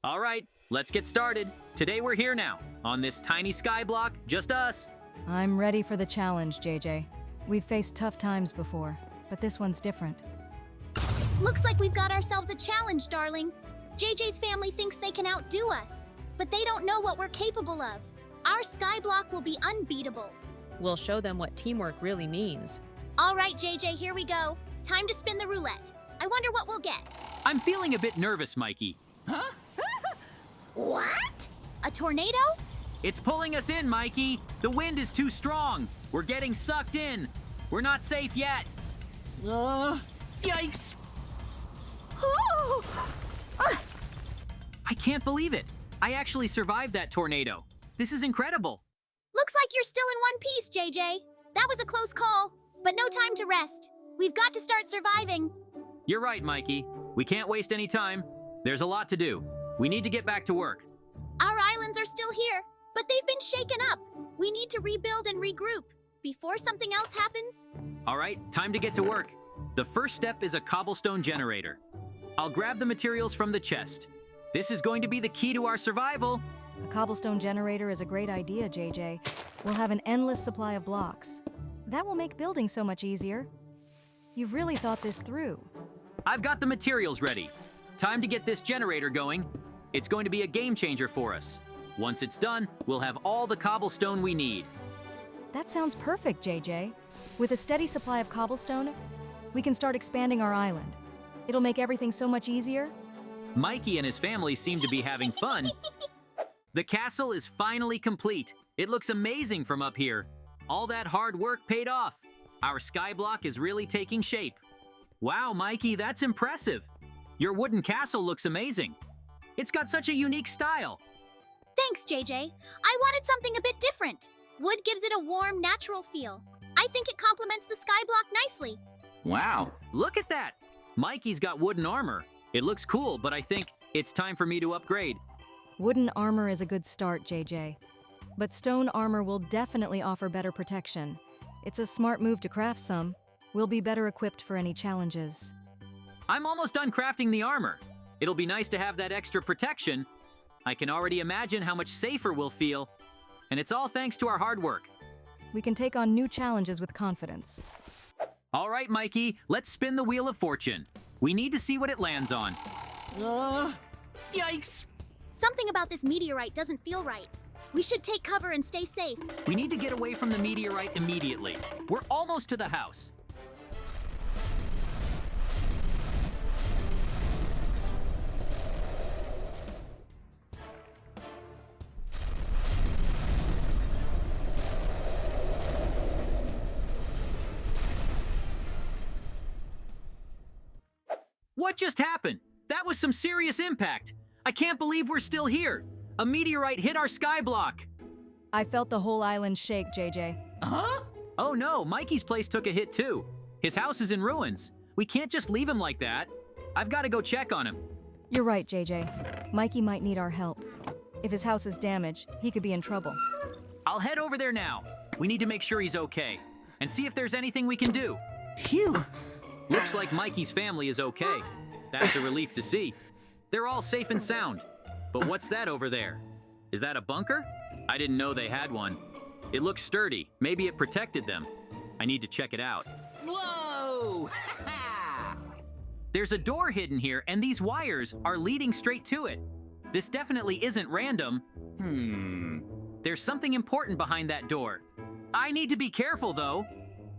All right, let's get started. Today we're here now, on this tiny sky block, just us. I'm ready for the challenge, JJ. We've faced tough times before, but this one's different. Looks like we've got ourselves a challenge, darling. JJ's family thinks they can outdo us, but they don't know what we're capable of. Our sky block will be unbeatable. We'll show them what teamwork really means. All right, JJ, here we go. Time to spin the roulette. I wonder what we'll get. I'm feeling a bit nervous, Mikey. What? A tornado? It's pulling us in, Mikey. The wind is too strong. We're getting sucked in. We're not safe yet. Yikes! I can't believe it. I actually survived that tornado. This is incredible. Looks like you're still in one piece, JJ. That was a close call, but no time to rest. We've got to start surviving. You're right, Mikey. We can't waste any time. There's a lot to do. We need to get back to work. Our islands are still here, but they've been shaken up. We need to rebuild and regroup before something else happens. All right, time to get to work. The first step is a cobblestone generator. I'll grab the materials from the chest. This is going to be the key to our survival. A cobblestone generator is a great idea, JJ. We'll have an endless supply of blocks. That will make building so much easier. You've really thought this through. I've got the materials ready. Time to get this generator going. It's going to be a game changer for us. Once it's done, we'll have all the cobblestone we need. That sounds perfect, JJ. With a steady supply of cobblestone, we can start expanding our island. It'll make everything so much easier. Mikey and his family seem to be having fun. The castle is finally complete. It looks amazing from up here. All that hard work paid off. Our sky block is really taking shape. Wow, Mikey, that's impressive. Your wooden castle looks amazing. It's got such a unique style. Thanks, JJ. I wanted something a bit different. Wood gives it a warm, natural feel. I think it complements the sky block nicely. Wow, look at that. Mikey's got wooden armor. It looks cool, but I think it's time for me to upgrade. Wooden armor is a good start, JJ. But stone armor will definitely offer better protection. It's a smart move to craft some. We'll be better equipped for any challenges. I'm almost done crafting the armor. It'll be nice to have that extra protection. I can already imagine how much safer we'll feel. And it's all thanks to our hard work. We can take on new challenges with confidence. All right, Mikey, let's spin the Wheel of Fortune. We need to see what it lands on. Yikes! Something about this meteorite doesn't feel right. We should take cover and stay safe. We need to get away from the meteorite immediately. We're almost to the house. What just happened? That was some serious impact. I can't believe we're still here. A meteorite hit our sky block. I felt the whole island shake, JJ. Huh? Oh no, Mikey's place took a hit too. His house is in ruins. We can't just leave him like that. I've got to go check on him. You're right, JJ. Mikey might need our help. If his house is damaged, he could be in trouble. I'll head over there now. We need to make sure he's okay and see if there's anything we can do. Phew! Looks like Mikey's family is okay. That's a relief to see. They're all safe and sound. But what's that over there? Is that a bunker? I didn't know they had one. It looks sturdy. Maybe it protected them. I need to check it out. Whoa! There's a door hidden here, and these wires are leading straight to it. This definitely isn't random. There's something important behind that door. I need to be careful, though.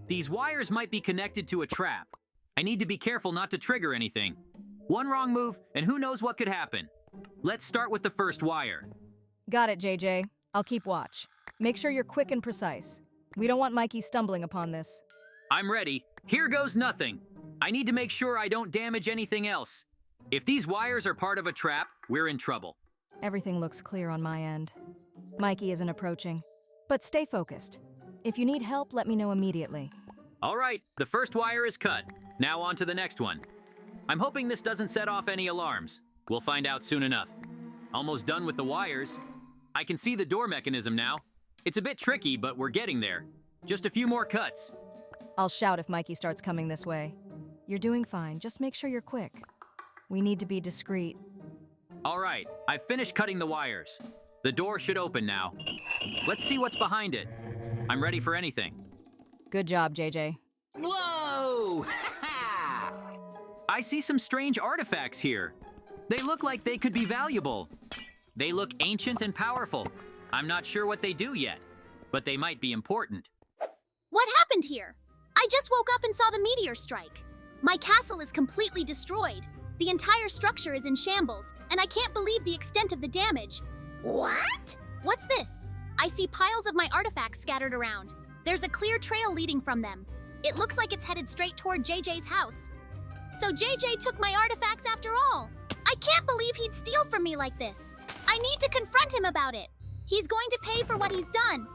These wires might be connected to a trap. I need to be careful not to trigger anything. One wrong move, and who knows what could happen. Let's start with the first wire. Got it, JJ. I'll keep watch. Make sure you're quick and precise. We don't want Mikey stumbling upon this. I'm ready. Here goes nothing. I need to make sure I don't damage anything else. If these wires are part of a trap, we're in trouble. Everything looks clear on my end. Mikey isn't approaching. But stay focused. If you need help, let me know immediately. All right, the first wire is cut. Now on to the next one. I'm hoping this doesn't set off any alarms. We'll find out soon enough. Almost done with the wires. I can see the door mechanism now. It's a bit tricky, but we're getting there. Just a few more cuts. I'll shout if Mikey starts coming this way. You're doing fine. Just make sure you're quick. We need to be discreet. All right, I've finished cutting the wires. The door should open now. Let's see what's behind it. I'm ready for anything. Good job, JJ. Whoa! I see some strange artifacts here. They look like they could be valuable. They look ancient and powerful. I'm not sure what they do yet, but they might be important. What happened here? I just woke up and saw the meteor strike. My castle is completely destroyed. The entire structure is in shambles, and I can't believe the extent of the damage. What? What's this? I see piles of my artifacts scattered around. There's a clear trail leading from them. It looks like it's headed straight toward JJ's house. So JJ took my artifacts after all. I can't believe he'd steal from me like this. I need to confront him about it. He's going to pay for what he's done.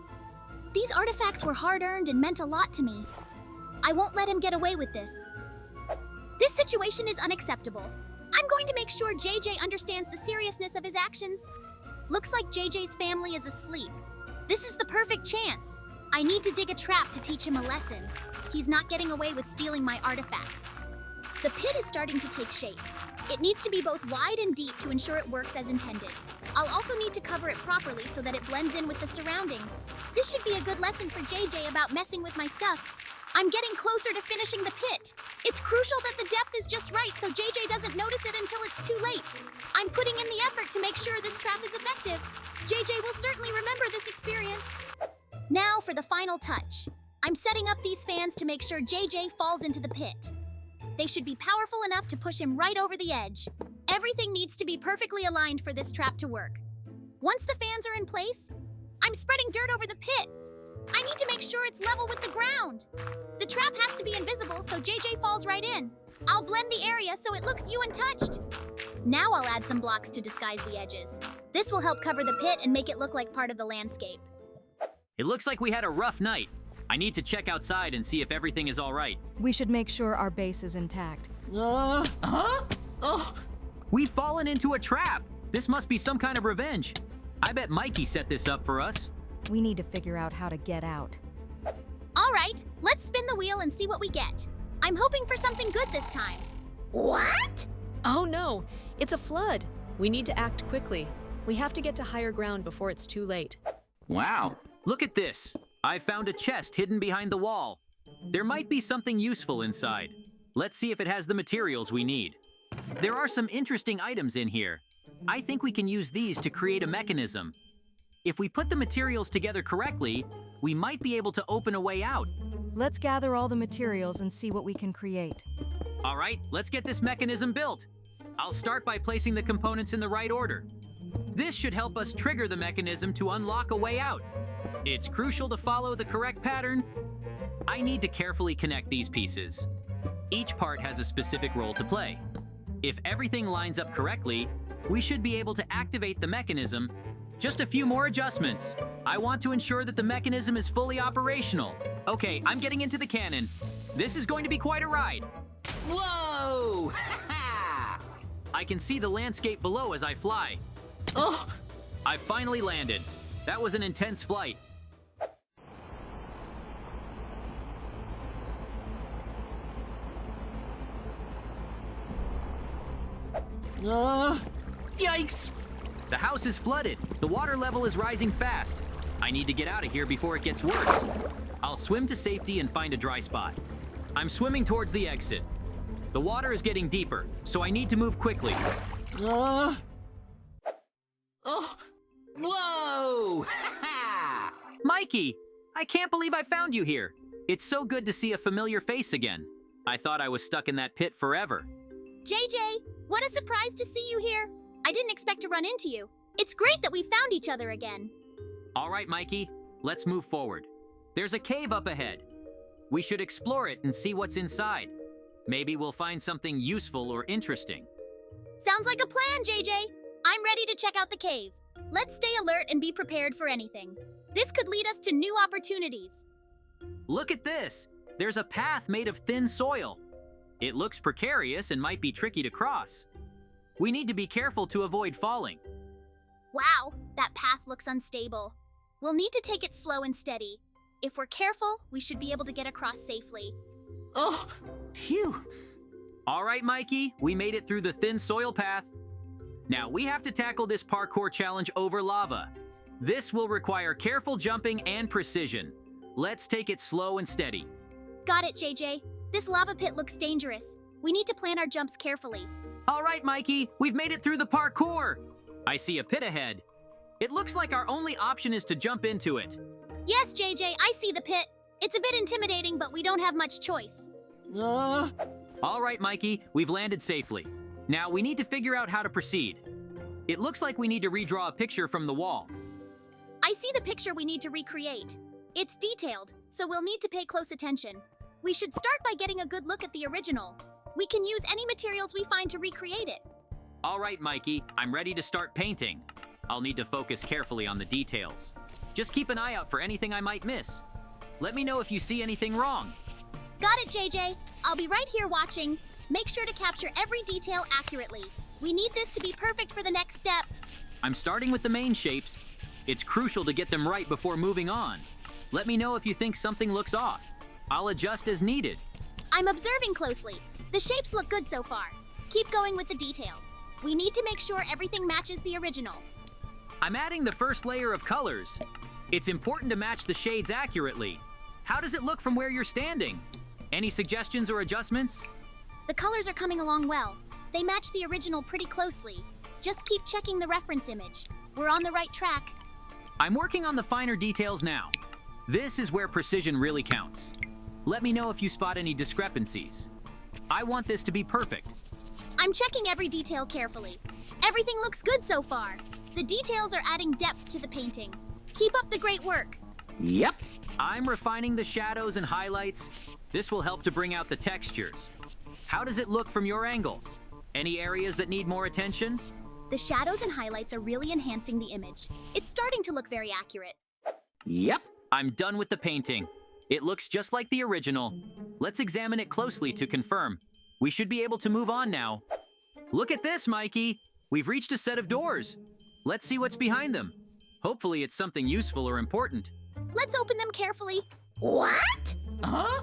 These artifacts were hard-earned and meant a lot to me. I won't let him get away with this. This situation is unacceptable. I'm going to make sure JJ understands the seriousness of his actions. Looks like JJ's family is asleep. This is the perfect chance. I need to dig a trap to teach him a lesson. He's not getting away with stealing my artifacts. The pit is starting to take shape. It needs to be both wide and deep to ensure it works as intended. I'll also need to cover it properly so that it blends in with the surroundings. This should be a good lesson for JJ about messing with my stuff. I'm getting closer to finishing the pit. It's crucial that the depth is just right so JJ doesn't notice it until it's too late. I'm putting in the effort to make sure this trap is effective. JJ will certainly remember this experience. Now for the final touch. I'm setting up these fans to make sure JJ falls into the pit. They should be powerful enough to push him right over the edge. Everything needs to be perfectly aligned for this trap to work. Once the fans are in place, I'm spreading dirt over the pit. I need to make sure it's level with the ground. The trap has to be invisible so JJ falls right in. I'll blend the area so it looks untouched. Now I'll add some blocks to disguise the edges. This will help cover the pit and make it look like part of the landscape. It looks like we had a rough night. I need to check outside and see if everything is all right. We should make sure our base is intact. We've fallen into a trap. This must be some kind of revenge. I bet Mikey set this up for us. We need to figure out how to get out. All right, let's spin the wheel and see what we get. I'm hoping for something good this time. What? Oh no, it's a flood. We need to act quickly. We have to get to higher ground before it's too late. Wow, look at this. I found a chest hidden behind the wall. There might be something useful inside. Let's see if it has the materials we need. There are some interesting items in here. I think we can use these to create a mechanism. If we put the materials together correctly, we might be able to open a way out. Let's gather all the materials and see what we can create. All right, let's get this mechanism built. I'll start by placing the components in the right order. This should help us trigger the mechanism to unlock a way out. It's crucial to follow the correct pattern. I need to carefully connect these pieces. Each part has a specific role to play. If everything lines up correctly, we should be able to activate the mechanism. Just a few more adjustments. I want to ensure that the mechanism is fully operational. Okay, I'm getting into the cannon. This is going to be quite a ride. Whoa! I can see the landscape below as I fly. Oh! I finally landed. That was an intense flight. Yikes! The house is flooded. The water level is rising fast. I need to get out of here before it gets worse. I'll swim to safety and find a dry spot. I'm swimming towards the exit. The water is getting deeper, so I need to move quickly. Oh! Whoa! Mikey, I can't believe I found you here. It's so good to see a familiar face again. I thought I was stuck in that pit forever. JJ, what a surprise to see you here. I didn't expect to run into you. It's great that we found each other again. All right, Mikey, let's move forward. There's a cave up ahead. We should explore it and see what's inside. Maybe we'll find something useful or interesting. Sounds like a plan, JJ. I'm ready to check out the cave. Let's stay alert and be prepared for anything. This could lead us to new opportunities. Look at this. There's a path made of thin soil. It looks precarious and might be tricky to cross. We need to be careful to avoid falling. Wow, that path looks unstable. We'll need to take it slow and steady. If we're careful, we should be able to get across safely. Oh! Phew! All right, Mikey, we made it through the thin soil path. Now we have to tackle this parkour challenge over lava. This will require careful jumping and precision. Let's take it slow and steady. Got it, JJ. This lava pit looks dangerous. We need to plan our jumps carefully. All right, Mikey, we've made it through the parkour. I see a pit ahead. It looks like our only option is to jump into it. Yes, JJ, I see the pit. It's a bit intimidating, but we don't have much choice. Uh, All right, Mikey, we've landed safely. Now we need to figure out how to proceed. It looks like we need to redraw a picture from the wall. I see the picture we need to recreate. It's detailed, so we'll need to pay close attention. We should start by getting a good look at the original. We can use any materials we find to recreate it. All right, Mikey, I'm ready to start painting. I'll need to focus carefully on the details. Just keep an eye out for anything I might miss. Let me know if you see anything wrong. Got it, JJ. I'll be right here watching. Make sure to capture every detail accurately. We need this to be perfect for the next step. I'm starting with the main shapes. It's crucial to get them right before moving on. Let me know if you think something looks off. I'll adjust as needed. I'm observing closely. The shapes look good so far. Keep going with the details. We need to make sure everything matches the original. I'm adding the first layer of colors. It's important to match the shades accurately. How does it look from where you're standing? Any suggestions or adjustments? The colors are coming along well. They match the original pretty closely. Just keep checking the reference image. We're on the right track. I'm working on the finer details now. This is where precision really counts. Let me know if you spot any discrepancies. I want this to be perfect. I'm checking every detail carefully. Everything looks good so far. The details are adding depth to the painting. Keep up the great work. yep. I'm refining the shadows and highlights. This will help to bring out the textures. How does it look from your angle? Any areas that need more attention? The shadows and highlights are really enhancing the image. It's starting to look very accurate. Yep. I'm done with the painting. It looks just like the original. Let's examine it closely to confirm. We should be able to move on now. Look at this, Mikey. We've reached a set of doors. Let's see what's behind them. Hopefully it's something useful or important. Let's open them carefully. What? Huh?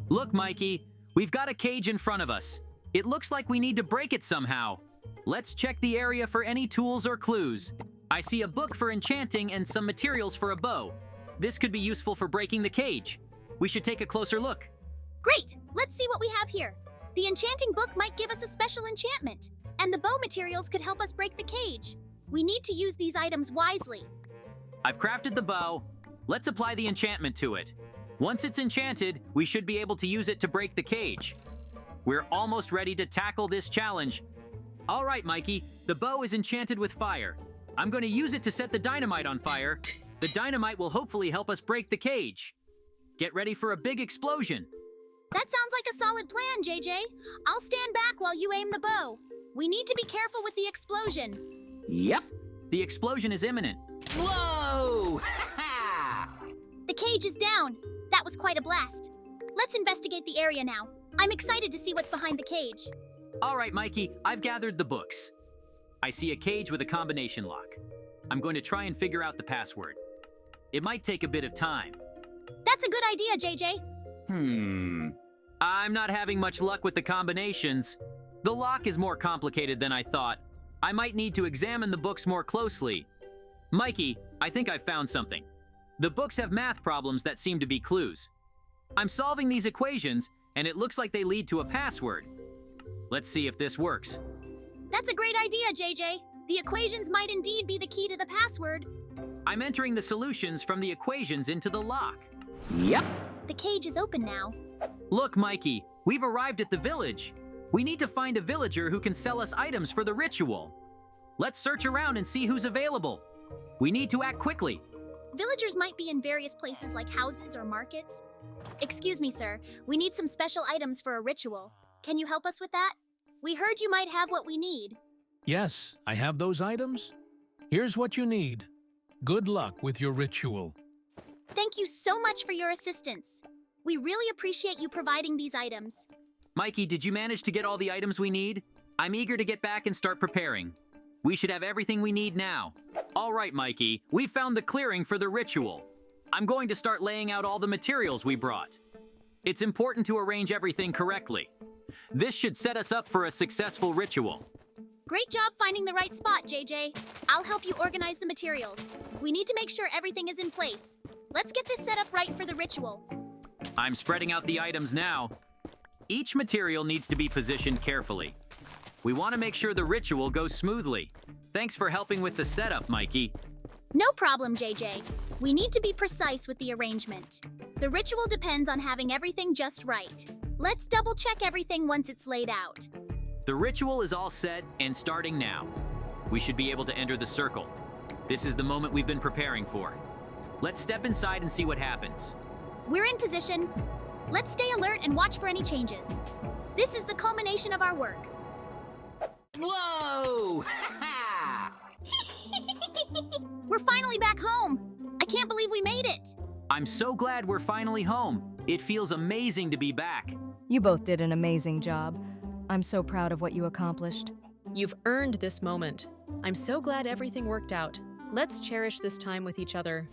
Look, Mikey, we've got a cage in front of us. It looks like we need to break it somehow. Let's check the area for any tools or clues. I see a book for enchanting and some materials for a bow. This could be useful for breaking the cage. We should take a closer look. Great! Let's see what we have here. The enchanting book might give us a special enchantment, and the bow materials could help us break the cage. We need to use these items wisely. I've crafted the bow. Let's apply the enchantment to it. Once it's enchanted, we should be able to use it to break the cage. We're almost ready to tackle this challenge. All right, Mikey, the bow is enchanted with fire. I'm going to use it to set the dynamite on fire. The dynamite will hopefully help us break the cage. Get ready for a big explosion. That sounds like a solid plan, JJ. I'll stand back while you aim the bow. We need to be careful with the explosion. Yep. The explosion is imminent. Whoa! The cage is down. That was quite a blast. Let's investigate the area now. I'm excited to see what's behind the cage. All right, Mikey, I've gathered the books. I see a cage with a combination lock. I'm going to try and figure out the password. It might take a bit of time. That's a good idea, JJ. I'm not having much luck with the combinations. The lock is more complicated than I thought. I might need to examine the books more closely. Mikey, I think I've found something. The books have math problems that seem to be clues. I'm solving these equations, and it looks like they lead to a password. Let's see if this works. That's a great idea, JJ. The equations might indeed be the key to the password. I'm entering the solutions from the equations into the lock. Yep. The cage is open now. Look, Mikey, we've arrived at the village. We need to find a villager who can sell us items for the ritual. Let's search around and see who's available. We need to act quickly. Villagers might be in various places like houses or markets. Excuse me, sir. We need some special items for a ritual. Can you help us with that? We heard you might have what we need. Yes, I have those items. Here's what you need. Good luck with your ritual. Thank you so much for your assistance. We really appreciate you providing these items. Mikey, did you manage to get all the items we need? I'm eager to get back and start preparing. We should have everything we need now. All right, Mikey, we found the clearing for the ritual. I'm going to start laying out all the materials we brought. It's important to arrange everything correctly. This should set us up for a successful ritual. Great job finding the right spot, JJ. I'll help you organize the materials. We need to make sure everything is in place. Let's get this set up right for the ritual. I'm spreading out the items now. Each material needs to be positioned carefully. We want to make sure the ritual goes smoothly. Thanks for helping with the setup, Mikey. No problem, JJ. We need to be precise with the arrangement. The ritual depends on having everything just right. Let's double-check everything once it's laid out. The ritual is all set and starting now. We should be able to enter the circle. This is the moment we've been preparing for. Let's step inside and see what happens. We're in position. Let's stay alert and watch for any changes. This is the culmination of our work. Whoa! We're finally back home. I can't believe we made it. I'm so glad we're finally home. It feels amazing to be back. You both did an amazing job. I'm so proud of what you accomplished. You've earned this moment. I'm so glad everything worked out. Let's cherish this time with each other.